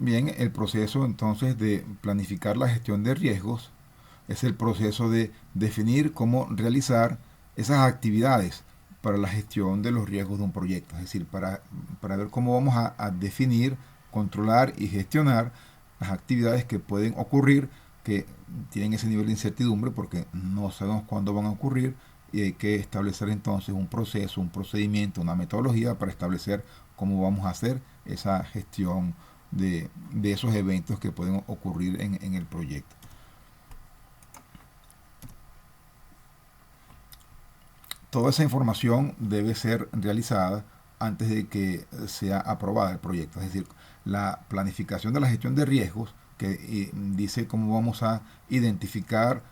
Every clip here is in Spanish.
Bien, el proceso entonces de planificar la gestión de riesgos es el proceso de definir cómo realizar esas actividades para la gestión de los riesgos de un proyecto. Es decir, para ver cómo vamos a definir, controlar y gestionar las actividades que pueden ocurrir, que tienen ese nivel de incertidumbre porque no sabemos cuándo van a ocurrir y hay que establecer entonces un proceso, un procedimiento, una metodología para establecer cómo vamos a hacer esa gestión de esos eventos que pueden ocurrir en el proyecto. Toda esa información debe ser realizada antes de que sea aprobada el proyecto. Es decir, la planificación de la gestión de riesgos, que dice cómo vamos a identificar,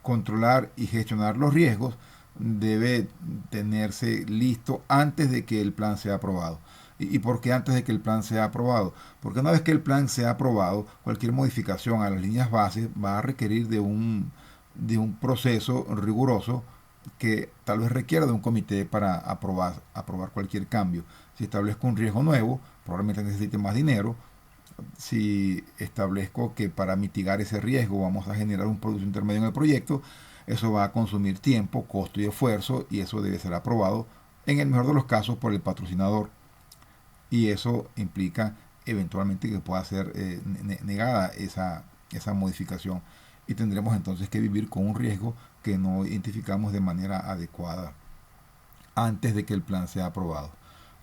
controlar y gestionar los riesgos, debe tenerse listo antes de que el plan sea aprobado. ¿Y por qué antes de que el plan sea aprobado? Porque una vez que el plan sea aprobado, cualquier modificación a las líneas bases va a requerir de un proceso riguroso que tal vez requiera de un comité para aprobar cualquier cambio. Si establezco un riesgo nuevo, probablemente necesite más dinero. Si establezco que para mitigar ese riesgo vamos a generar un producto intermedio en el proyecto, eso va a consumir tiempo, costo y esfuerzo y eso debe ser aprobado en el mejor de los casos por el patrocinador. Y eso implica eventualmente que pueda ser negada esa modificación y tendremos entonces que vivir con un riesgo que no identificamos de manera adecuada antes de que el plan sea aprobado.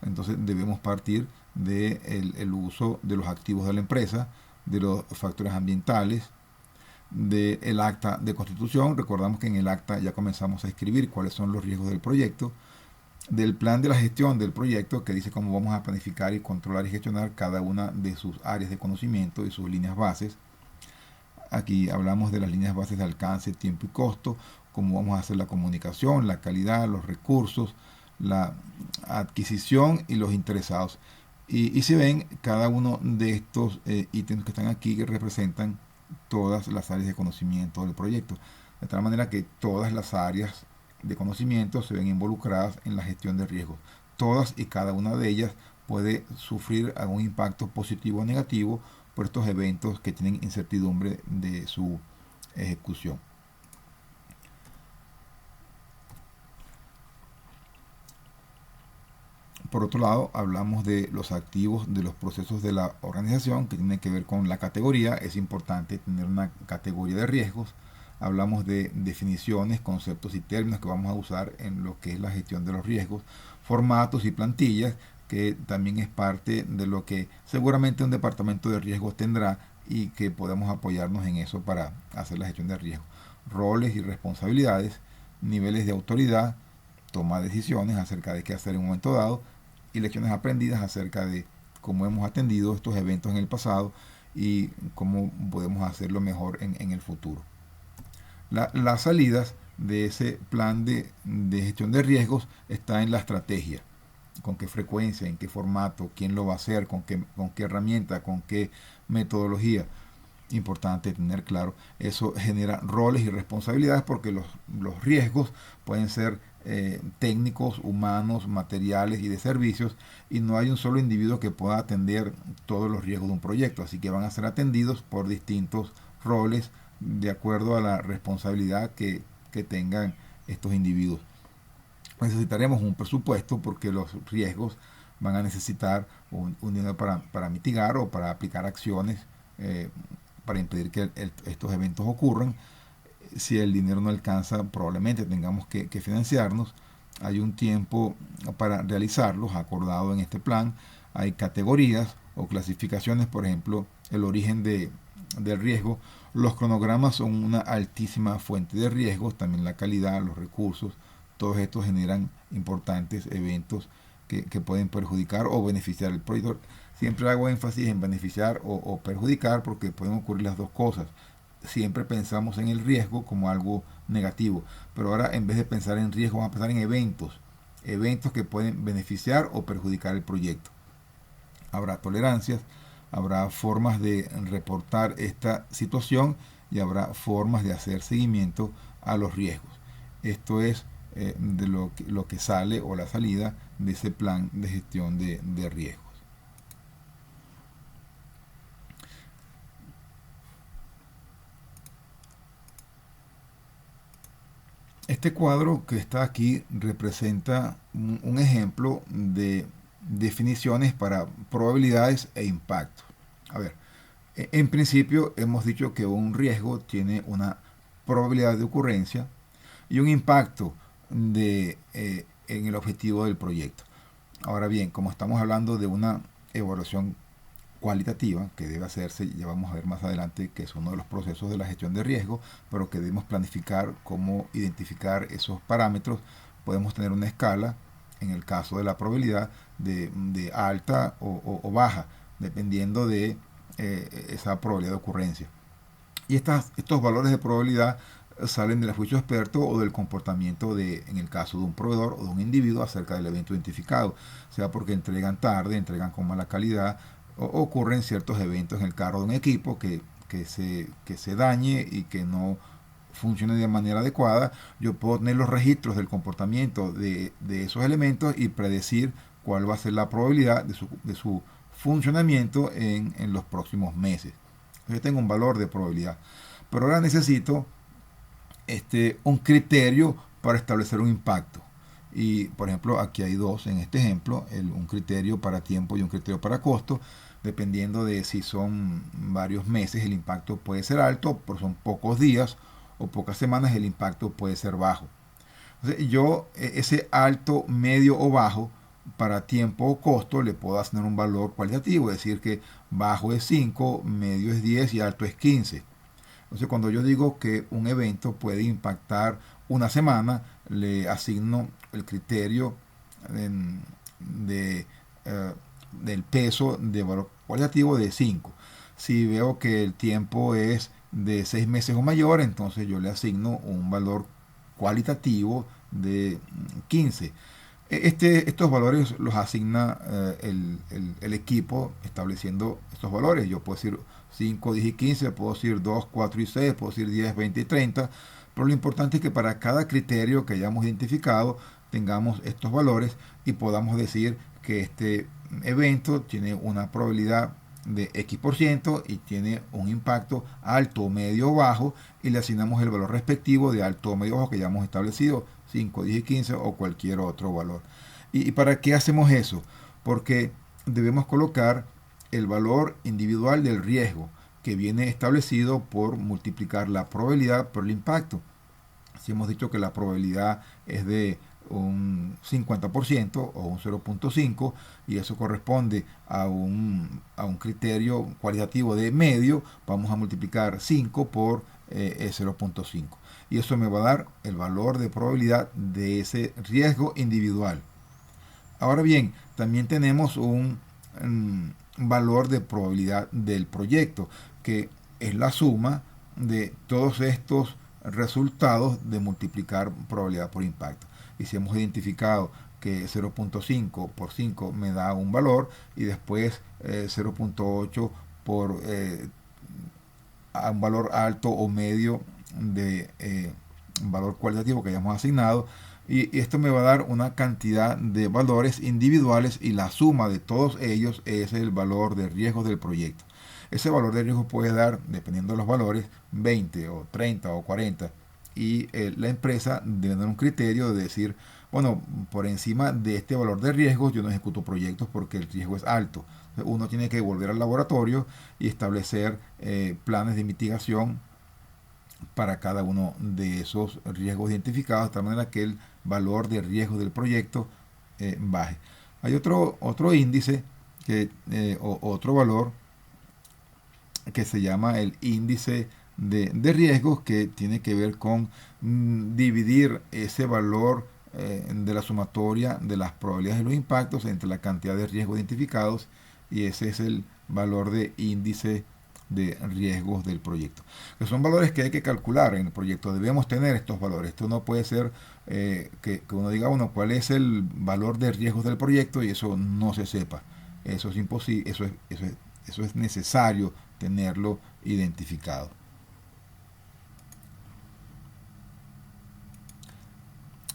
Entonces debemos partir del uso de los activos de la empresa, de los factores ambientales, del acta de constitución. Recordamos que en el acta ya comenzamos a escribir cuáles son los riesgos del proyecto, del plan de la gestión del proyecto que dice cómo vamos a planificar y controlar y gestionar cada una de sus áreas de conocimiento y sus líneas bases. Aquí hablamos de las líneas bases de alcance, tiempo y costo, cómo vamos a hacer la comunicación, la calidad, los recursos, la adquisición y los interesados. Y si ven, cada uno de estos ítems que están aquí que representan todas las áreas de conocimiento del proyecto. De tal manera que todas las áreas de conocimiento se ven involucradas en la gestión de riesgos. Todas y cada una de ellas puede sufrir algún impacto positivo o negativo por estos eventos que tienen incertidumbre de su ejecución. Por otro lado, hablamos de los activos de los procesos de la organización que tienen que ver con la categoría. Es importante tener una categoría de riesgos. Hablamos de definiciones, conceptos y términos que vamos a usar en lo que es la gestión de los riesgos, formatos y plantillas, que también es parte de lo que seguramente un departamento de riesgos tendrá y que podemos apoyarnos en eso para hacer la gestión de riesgos. Roles y responsabilidades, niveles de autoridad, toma de decisiones acerca de qué hacer en un momento dado y lecciones aprendidas acerca de cómo hemos atendido estos eventos en el pasado y cómo podemos hacerlo mejor en el futuro. Las salidas de ese plan de gestión de riesgos está en la estrategia. Con qué frecuencia, en qué formato, quién lo va a hacer, con qué herramienta, con qué metodología. Importante tener claro. Eso genera roles y responsabilidades porque los riesgos pueden ser técnicos, humanos, materiales y de servicios y no hay un solo individuo que pueda atender todos los riesgos de un proyecto. Así que van a ser atendidos por distintos roles de acuerdo a la responsabilidad que tengan estos individuos. Necesitaremos un presupuesto porque los riesgos van a necesitar un dinero para mitigar o para aplicar acciones para impedir que estos eventos ocurran. Si el dinero no alcanza, probablemente tengamos que financiarnos. Hay un tiempo para realizarlos acordado en este plan. Hay categorías o clasificaciones, por ejemplo, el origen del riesgo. Los cronogramas son una altísima fuente de riesgos, también la calidad, los recursos, todos estos generan importantes eventos que pueden perjudicar o beneficiar el proyecto. Siempre hago énfasis en beneficiar o perjudicar porque pueden ocurrir las dos cosas. Siempre pensamos en el riesgo como algo negativo, pero ahora en vez de pensar en riesgo vamos a pensar en eventos que pueden beneficiar o perjudicar el proyecto. Habrá tolerancias, habrá formas de reportar esta situación y habrá formas de hacer seguimiento a los riesgos. Esto es de lo que sale o la salida de ese plan de gestión de riesgos. Este cuadro que está aquí representa un ejemplo de definiciones para probabilidades e impactos. A ver, en principio hemos dicho que un riesgo tiene una probabilidad de ocurrencia y un impacto en el objetivo del proyecto. Ahora bien, como estamos hablando de una evaluación cualitativa que debe hacerse, ya vamos a ver más adelante que es uno de los procesos de la gestión de riesgo, pero que debemos planificar cómo identificar esos parámetros. Podemos tener una escala, en el caso de la probabilidad, de alta o baja, dependiendo de esa probabilidad de ocurrencia. Y estos valores de probabilidad salen del juicio experto o del comportamiento en el caso de un proveedor o de un individuo acerca del evento identificado, sea porque entregan tarde, entregan con mala calidad, o ocurren ciertos eventos en el carro de un equipo que se dañe y que no funcione de manera adecuada. Yo puedo tener los registros del comportamiento de esos elementos y predecir cuál va a ser la probabilidad de su funcionamiento en los próximos meses. Yo tengo un valor de probabilidad. Pero ahora necesito un criterio para establecer un impacto. Y por ejemplo, aquí hay dos en este ejemplo, un criterio para tiempo y un criterio para costo. Dependiendo de si son varios meses, el impacto puede ser alto, pero son pocos días o pocas semanas, el impacto puede ser bajo. Entonces, yo ese alto, medio o bajo para tiempo o costo le puedo asignar un valor cualitativo, es decir, que bajo es 5, medio es 10 y alto es 15. Entonces, cuando yo digo que un evento puede impactar una semana, le asigno el criterio de, del peso de valor cualitativo de 5. Si veo que el tiempo es de 6 meses o mayor, entonces yo le asigno un valor cualitativo de 15. Estos valores los asigna el equipo estableciendo estos valores. Yo puedo decir 5, 10 y 15, puedo decir 2, 4 y 6, puedo decir 10, 20 y 30, pero lo importante es que para cada criterio que hayamos identificado tengamos estos valores y podamos decir que este evento tiene una probabilidad de X% y tiene un impacto alto, medio o bajo, y le asignamos el valor respectivo de alto o medio o bajo que ya hemos establecido, 5, 10 y 15 o cualquier otro valor. ¿Y para qué hacemos eso? Porque debemos colocar el valor individual del riesgo que viene establecido por multiplicar la probabilidad por el impacto. Si hemos dicho que la probabilidad es de un 50% o un 0.5 y eso corresponde a un criterio cualitativo de medio, vamos a multiplicar 5 por 0.5 y eso me va a dar el valor de probabilidad de ese riesgo individual. Ahora bien, también tenemos un valor de probabilidad del proyecto, que es la suma de todos estos resultados de multiplicar probabilidad por impacto. Y si hemos identificado que 0.5 por 5 me da un valor y después 0.8 por un valor alto o medio de un valor cualitativo que hayamos asignado, y esto me va a dar una cantidad de valores individuales y la suma de todos ellos es el valor de riesgo del proyecto. Ese valor de riesgo puede dar, dependiendo de los valores, 20 o 30 o 40 y la empresa debe dar un criterio de decir, bueno, por encima de este valor de riesgo yo no ejecuto proyectos porque el riesgo es alto. Uno tiene que volver al laboratorio y establecer planes de mitigación para cada uno de esos riesgos identificados, de tal manera que el valor de riesgo del proyecto baje. Hay otro índice, otro valor que se llama el índice de riesgos, que tiene que ver con dividir ese valor de la sumatoria de las probabilidades de los impactos entre la cantidad de riesgos identificados, y ese es el valor de índice de riesgos del proyecto, que son valores que hay que calcular en el proyecto. Debemos tener estos valores. Esto no puede ser que uno diga, bueno, cuál es el valor de riesgos del proyecto y eso no se sepa. Eso es imposible, eso es necesario tenerlo identificado.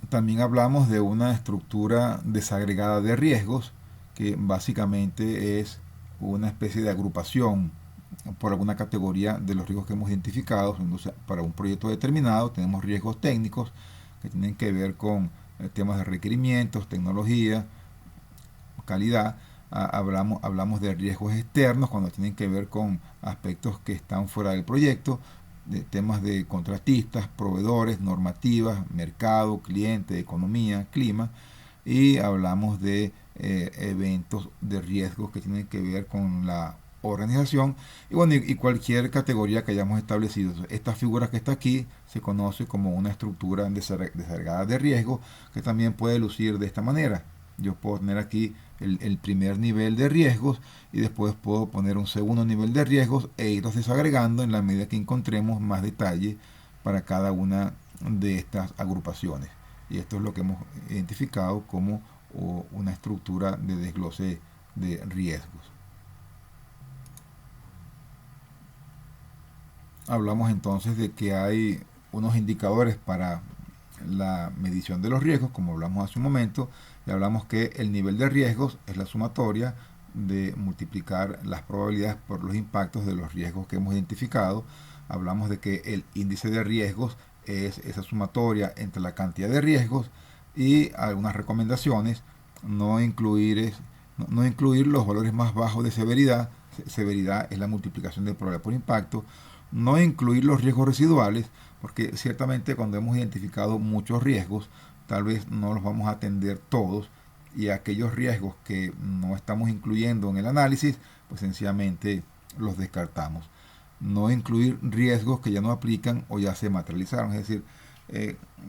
También hablamos de una estructura desagregada de riesgos, que básicamente es una especie de agrupación por alguna categoría de los riesgos que hemos identificado. Entonces, para un proyecto determinado tenemos riesgos técnicos que tienen que ver con temas de requerimientos, tecnología, calidad. Hablamos de riesgos externos cuando tienen que ver con aspectos que están fuera del proyecto, de temas de contratistas, proveedores, normativas, mercado, cliente, economía, clima, y hablamos de eventos de riesgos que tienen que ver con la organización y bueno, y cualquier categoría que hayamos establecido. Esta figura que está aquí se conoce como una estructura desagregada de riesgo, que también puede lucir de esta manera. Yo puedo tener aquí el primer nivel de riesgos y después puedo poner un segundo nivel de riesgos e irlos desagregando en la medida que encontremos más detalle para cada una de estas agrupaciones. Y esto es lo que hemos identificado como una estructura de desglose de riesgos. Hablamos entonces de que hay unos indicadores para la medición de los riesgos, como hablamos hace un momento, y hablamos que el nivel de riesgos es la sumatoria de multiplicar las probabilidades por los impactos de los riesgos que hemos identificado. Hablamos de que el índice de riesgos es esa sumatoria entre la cantidad de riesgos y algunas recomendaciones: no incluir los valores más bajos de severidad. Severidad es la multiplicación de probabilidad por impacto. No incluir los riesgos residuales, porque ciertamente cuando hemos identificado muchos riesgos, tal vez no los vamos a atender todos, y aquellos riesgos que no estamos incluyendo en el análisis, pues sencillamente los descartamos. No incluir riesgos que ya no aplican o ya se materializaron, es decir,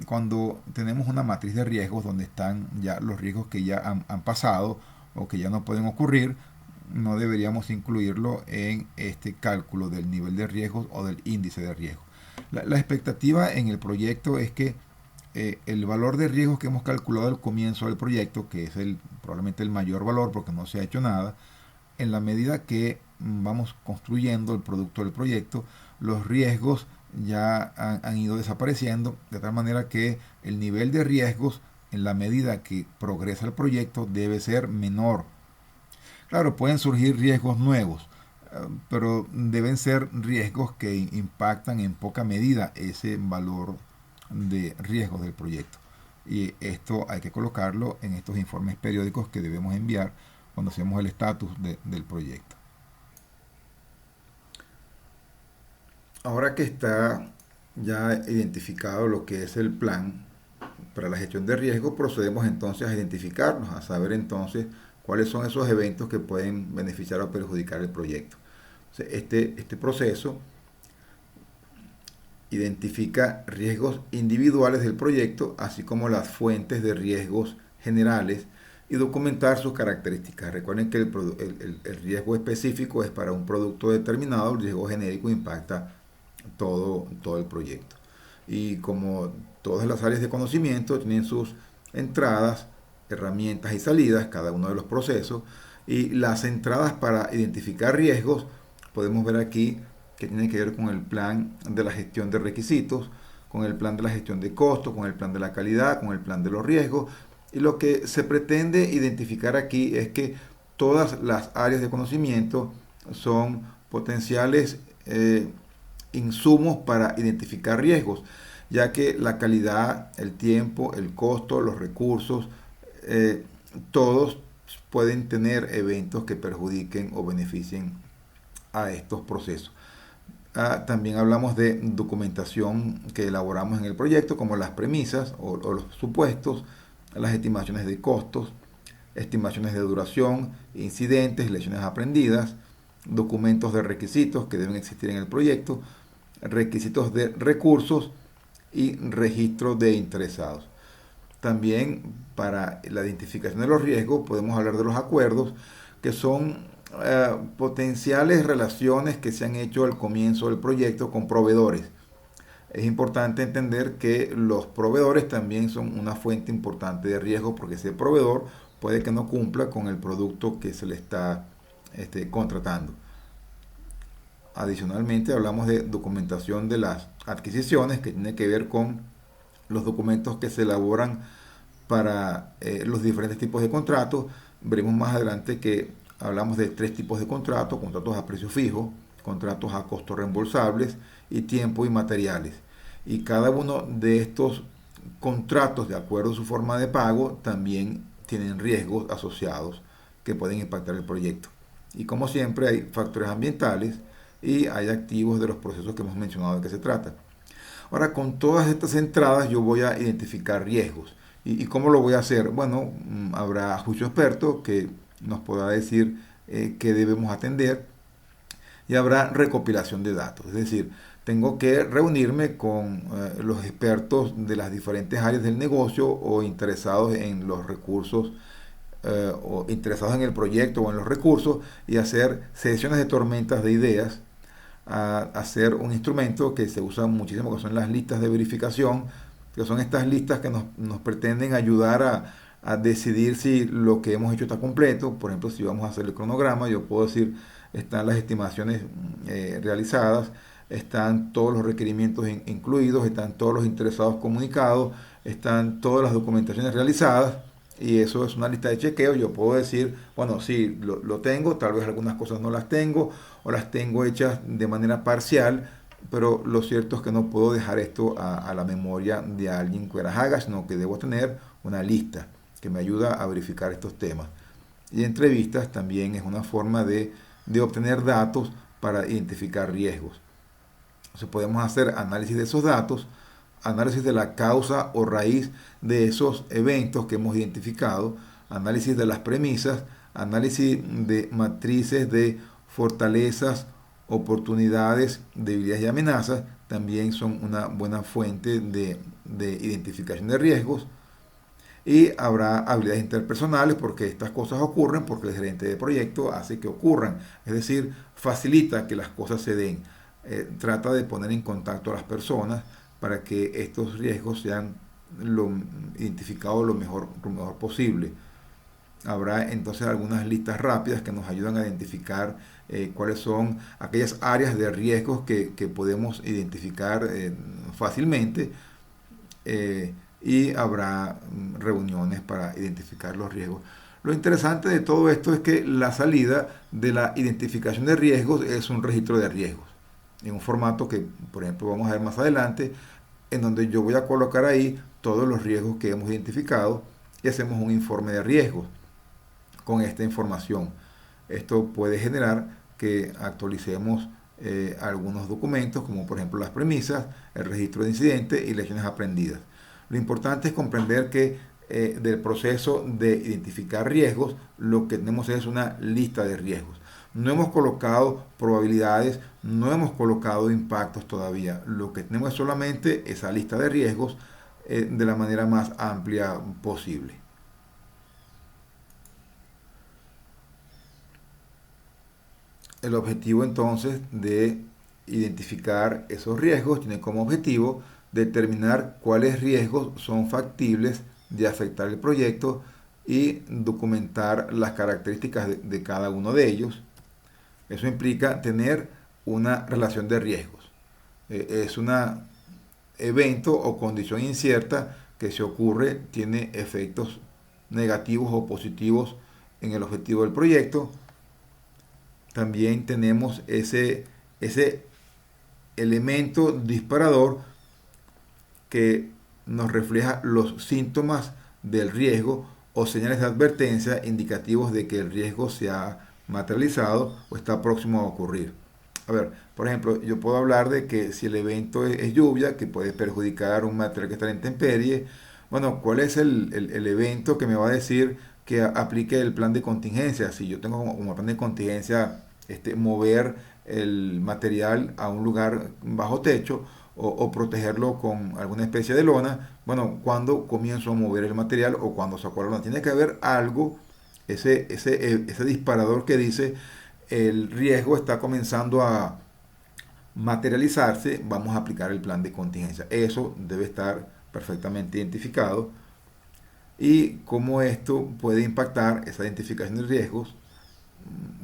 cuando tenemos una matriz de riesgos donde están ya los riesgos que ya han pasado o que ya no pueden ocurrir, no deberíamos incluirlo en este cálculo del nivel de riesgos o del índice de riesgo. La expectativa en el proyecto es que el valor de riesgos que hemos calculado al comienzo del proyecto, que es probablemente el mayor valor porque no se ha hecho nada, en la medida que vamos construyendo el producto del proyecto, los riesgos ya han ido desapareciendo, de tal manera que el nivel de riesgos en la medida que progresa el proyecto debe ser menor. Claro, pueden surgir riesgos nuevos, pero deben ser riesgos que impactan en poca medida ese valor de riesgos del proyecto. Y esto hay que colocarlo en estos informes periódicos que debemos enviar cuando hacemos el estatus del proyecto. Ahora que está ya identificado lo que es el plan para la gestión de riesgo, procedemos entonces a identificarnos, a saber entonces cuáles son esos eventos que pueden beneficiar o perjudicar el proyecto. Este proceso identifica riesgos individuales del proyecto, así como las fuentes de riesgos generales, y documentar sus características. Recuerden que el riesgo específico es para un producto determinado, el riesgo genérico impacta todo el proyecto. Y como todas las áreas de conocimiento tienen sus entradas, herramientas y salidas, cada uno de los procesos, y las entradas para identificar riesgos, podemos ver aquí que tiene que ver con el plan de la gestión de requisitos, con el plan de la gestión de costos, con el plan de la calidad, con el plan de los riesgos. Y lo que se pretende identificar aquí es que todas las áreas de conocimiento son potenciales insumos para identificar riesgos, ya que la calidad, el tiempo, el costo, los recursos, todos pueden tener eventos que perjudiquen o beneficien a estos procesos. También hablamos de documentación que elaboramos en el proyecto, como las premisas o los supuestos, las estimaciones de costos, estimaciones de duración, incidentes, lecciones aprendidas, documentos de requisitos que deben existir en el proyecto, requisitos de recursos y registro de interesados. También para la identificación de los riesgos podemos hablar de los acuerdos, que son potenciales relaciones que se han hecho al comienzo del proyecto con proveedores. Es importante entender que los proveedores también son una fuente importante de riesgo, porque ese proveedor puede que no cumpla con el producto que se le está contratando. Adicionalmente hablamos de documentación de las adquisiciones, que tiene que ver con los documentos que se elaboran para los diferentes tipos de contratos. Veremos más adelante que hablamos de 3 tipos de contratos: contratos a precio fijo, contratos a costos reembolsables y tiempo y materiales. Y cada uno de estos contratos, de acuerdo a su forma de pago, también tienen riesgos asociados que pueden impactar el proyecto. Y como siempre hay factores ambientales y hay activos de los procesos que hemos mencionado de qué se trata. Ahora, con todas estas entradas yo voy a identificar riesgos. ¿Y cómo lo voy a hacer? Bueno, habrá juicio experto que nos podrá decir qué debemos atender y habrá recopilación de datos. Es decir, tengo que reunirme con los expertos de las diferentes áreas del negocio o interesados en los recursos o interesados en el proyecto o en los recursos y hacer sesiones de tormentas de ideas, a hacer un instrumento que se usa muchísimo, que son las listas de verificación, que son estas listas que nos pretenden ayudar a decidir si lo que hemos hecho está completo. Por ejemplo, si vamos a hacer el cronograma, yo puedo decir, están las estimaciones realizadas, están todos los requerimientos incluidos, están todos los interesados comunicados, están todas las documentaciones realizadas, y eso es una lista de chequeo. Yo puedo decir, bueno, sí, lo tengo, tal vez algunas cosas no las tengo, o las tengo hechas de manera parcial, pero lo cierto es que no puedo dejar esto a la memoria de alguien que las haga, sino que debo tener una lista que me ayuda a verificar estos temas. Y entrevistas también es una forma de obtener datos para identificar riesgos. Entonces podemos hacer análisis de esos datos, análisis de la causa o raíz de esos eventos que hemos identificado, análisis de las premisas, análisis de matrices de fortalezas, oportunidades, debilidades y amenazas. También son una buena fuente de identificación de riesgos. Y habrá habilidades interpersonales, porque estas cosas ocurren porque el gerente de proyecto hace que ocurran, es decir, facilita que las cosas se den. Trata de poner en contacto a las personas para que estos riesgos sean identificados lo mejor posible. Habrá entonces algunas listas rápidas que nos ayudan a identificar cuáles son aquellas áreas de riesgos que podemos identificar fácilmente, y habrá reuniones para identificar los riesgos. Lo interesante de todo esto es que la salida de la identificación de riesgos es un registro de riesgos, en un formato que, por ejemplo, vamos a ver más adelante, en donde yo voy a colocar ahí todos los riesgos que hemos identificado y hacemos un informe de riesgos con esta información. Esto puede generar que actualicemos algunos documentos, como por ejemplo las premisas, el registro de incidentes y lecciones aprendidas. Lo importante es comprender que del proceso de identificar riesgos, lo que tenemos es una lista de riesgos. No hemos colocado probabilidades, no hemos colocado impactos todavía. Lo que tenemos es solamente esa lista de riesgos de la manera más amplia posible. El objetivo entonces de identificar esos riesgos tiene como objetivo determinar cuáles riesgos son factibles de afectar el proyecto y documentar las características de cada uno de ellos. Eso implica tener una relación de riesgos. Es un evento o condición incierta que se ocurre, tiene efectos negativos o positivos en el objetivo del proyecto. También tenemos ese elemento disparador que nos refleja los síntomas del riesgo o señales de advertencia indicativos de que el riesgo se ha materializado o está próximo a ocurrir. A ver, por ejemplo, yo puedo hablar de que si el evento es lluvia, que puede perjudicar un material que está en intemperie. Bueno, ¿cuál es el evento que me va a decir que aplique el plan de contingencia? Si yo tengo como plan de contingencia mover el material a un lugar bajo techo o protegerlo con alguna especie de lona, bueno, ¿cuándo comienzo a mover el material o cuándo saco la lona? Tiene que haber algo, ese disparador que dice el riesgo está comenzando a materializarse, vamos a aplicar el plan de contingencia. Eso debe estar perfectamente identificado, y cómo esto puede impactar esa identificación de riesgos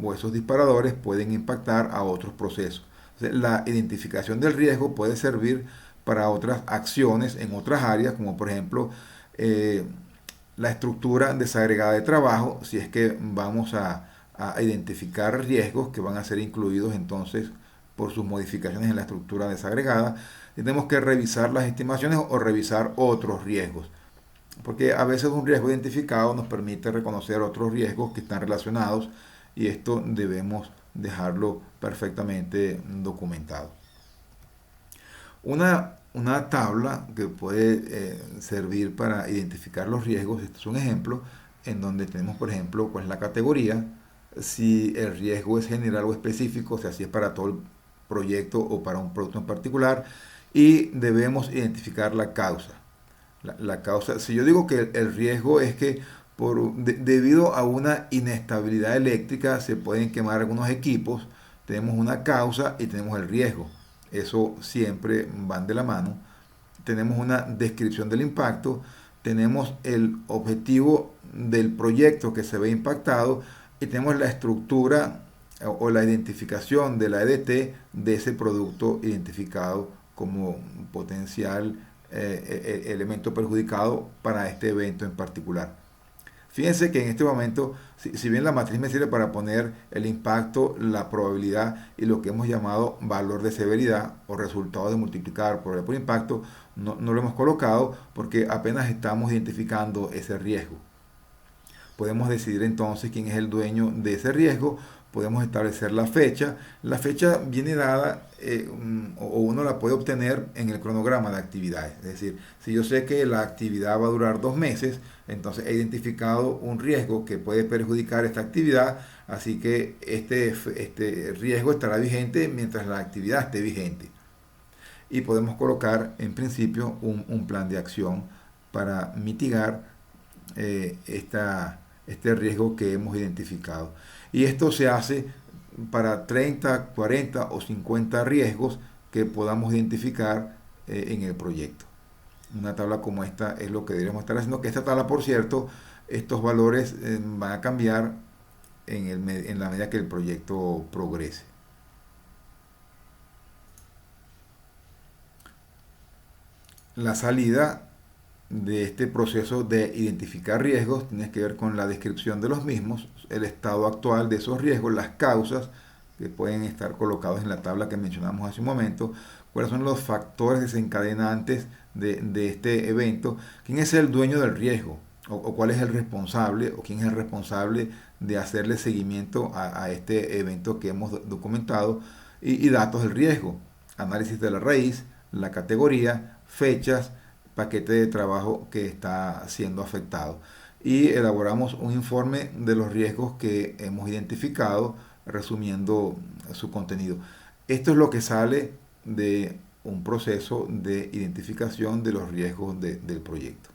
o esos disparadores pueden impactar a otros procesos. La identificación del riesgo puede servir para otras acciones en otras áreas, como por ejemplo la estructura desagregada de trabajo, si es que vamos a identificar riesgos que van a ser incluidos entonces por sus modificaciones en la estructura desagregada. Tenemos que revisar las estimaciones o revisar otros riesgos, porque a veces un riesgo identificado nos permite reconocer otros riesgos que están relacionados y esto debemos dejarlo perfectamente documentado. Una tabla que puede servir para identificar los riesgos, este es un ejemplo en donde tenemos, por ejemplo, cuál es la categoría, si el riesgo es general o específico, o sea, si es para todo el proyecto o para un producto en particular, y debemos identificar la causa. La causa, si yo digo que el riesgo es que debido a una inestabilidad eléctrica se pueden quemar algunos equipos, tenemos una causa y tenemos el riesgo. Eso siempre van de la mano. Tenemos una descripción del impacto, tenemos el objetivo del proyecto que se ve impactado y tenemos la estructura o la identificación de la EDT de ese producto identificado como potencial elemento perjudicado para este evento en particular. Fíjense que en este momento, si bien la matriz me sirve para poner el impacto, la probabilidad y lo que hemos llamado valor de severidad o resultado de multiplicar probabilidad por impacto, no lo hemos colocado porque apenas estamos identificando ese riesgo. Podemos decidir entonces quién es el dueño de ese riesgo, podemos establecer la fecha. La fecha viene dada o uno la puede obtener en el cronograma de actividades. Es decir, si yo sé que la actividad va a durar 2 meses, entonces he identificado un riesgo que puede perjudicar esta actividad, así que este riesgo estará vigente mientras la actividad esté vigente. Y podemos colocar en principio un plan de acción para mitigar este riesgo que hemos identificado. Y esto se hace para 30, 40 o 50 riesgos que podamos identificar en el proyecto. Una tabla como esta es lo que deberíamos estar haciendo, que esta tabla, por cierto, estos valores van a cambiar en la medida que el proyecto progrese. La salida de este proceso de identificar riesgos tiene que ver con la descripción de los mismos, el estado actual de esos riesgos, las causas que pueden estar colocados en la tabla que mencionamos hace un momento, cuáles son los factores desencadenantes de este evento, quién es el dueño del riesgo o cuál es el responsable o quién es el responsable de hacerle seguimiento a este evento que hemos documentado y datos del riesgo, análisis de la raíz, la categoría, fechas, paquete de trabajo que está siendo afectado. Y elaboramos un informe de los riesgos que hemos identificado, resumiendo su contenido. Esto es lo que sale de un proceso de identificación de los riesgos del proyecto.